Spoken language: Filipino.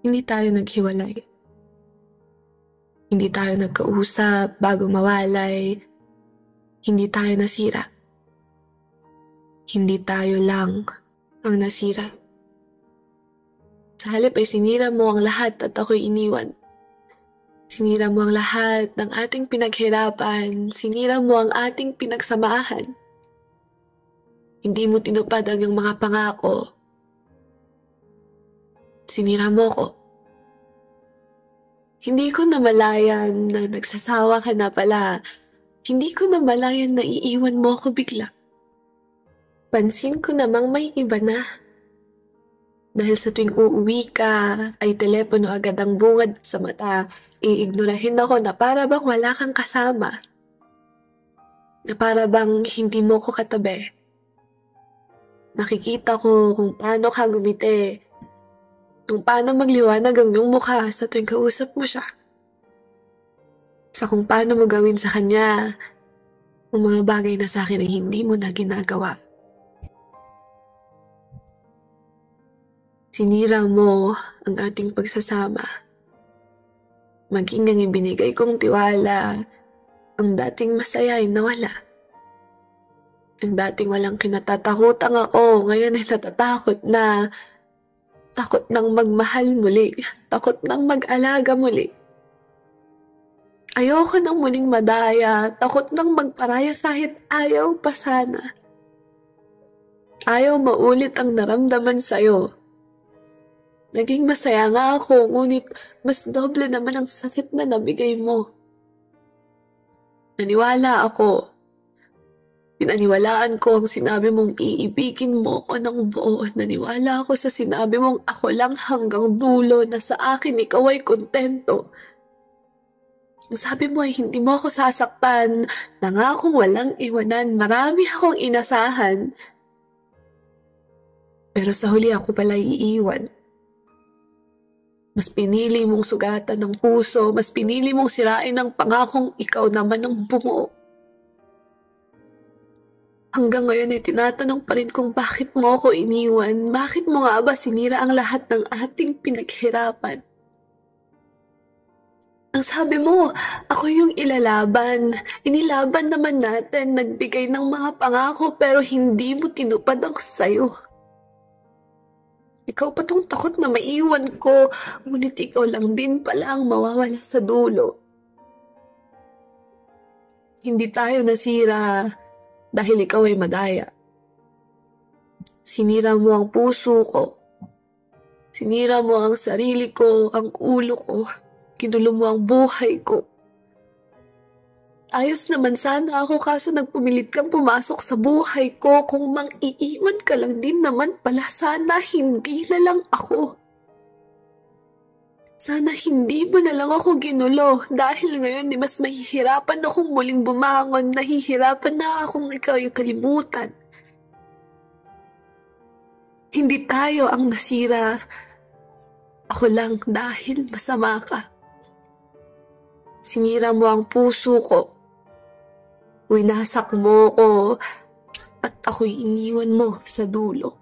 Hindi tayo naghiwalay. Hindi tayo nagkausap bago mawalay. Hindi tayo nasira. Hindi tayo lang ang nasira. Sa halip ay sinira mo ang lahat at ako'y iniwan. Sinira mo ang lahat ng ating pinaghirapan. Sinira mo ang ating pinagsamahan. Hindi mo tinupad ang iyong mga pangako. Sinira mo ko. Hindi ko namalayan na nagsasawa ka na pala. Hindi ko namalayan na iiwan mo ako bigla. Pansin ko namang may iba na. Dahil sa tuwing uuwi ka, ay telepono agad ang bungad sa mata. Iignorahin ako na para bang wala kang kasama. Na para bang hindi mo ko katabi. Nakikita ko kung paano ka gumiti. Kung paano magliwanag ang iyong mukha sa tuwing kausap mo siya. Sa kung paano mo gawin sa kanya ang mga bagay na sa akin ay hindi mo na ginagawa. Sinira mo ang ating pagsasama. Maging ang ibinigay kong tiwala, ang dating masaya ay nawala. Ang dating walang kinatatakutang ako, ngayon ay natatakot na. Takot nang magmahal muli. Takot nang mag-alaga muli. Ayoko nang muling madaya. Takot nang magparaya kahit ayaw pa sana. Ayaw maulit ang naramdaman sa'yo. Naging masaya nga ako, ngunit mas doble naman ang sakit na nabigay mo. Naniwala ako. Pinaniwalaan ko ang sinabi mong iibigin mo ko ng buo. Naniwala ako sa sinabi mong ako lang hanggang dulo na sa akin ikaw ay kontento. Ang sabi mo ay hindi mo ako sasaktan. Nangakong walang iwanan. Marami akong inasahan. Pero sa huli ako pala iiwan. Mas pinili mong sugatan ng puso. Mas pinili mong sirain ang pangakong ikaw naman ang bumuo. Hanggang ngayon ay tinatanong pa rin kung bakit mo ako iniwan. Bakit mo nga ba sinira ang lahat ng ating pinaghirapan? Ang sabi mo, ako yung ilalaban. Inilaban naman natin, nagbigay ng mga pangako pero hindi mo tinupad ang sayo. Ikaw pa tong takot na maiwan ko, ngunit ikaw lang din pala ang mawawala sa dulo. Hindi tayo nasira dahil ikaw ay madaya. Sinira mo ang puso ko. Sinira mo ang sarili ko, ang ulo ko. Ginulo mo ang buhay ko. Ayos naman sana ako kaso nagpumilit kang pumasok sa buhay ko. Kung mang-iiwan ka lang din naman pala, sana hindi na lang ako. Sana hindi mo na lang ako ginulo dahil ngayon mas mahihirapan akong muling bumangon, nahihirapan na akong ikaw yung kalimutan. Hindi tayo ang nasira. Ako lang dahil masama ka. Sinira mo ang puso ko. Winasak mo ko at ako'y iniwan mo sa dulo.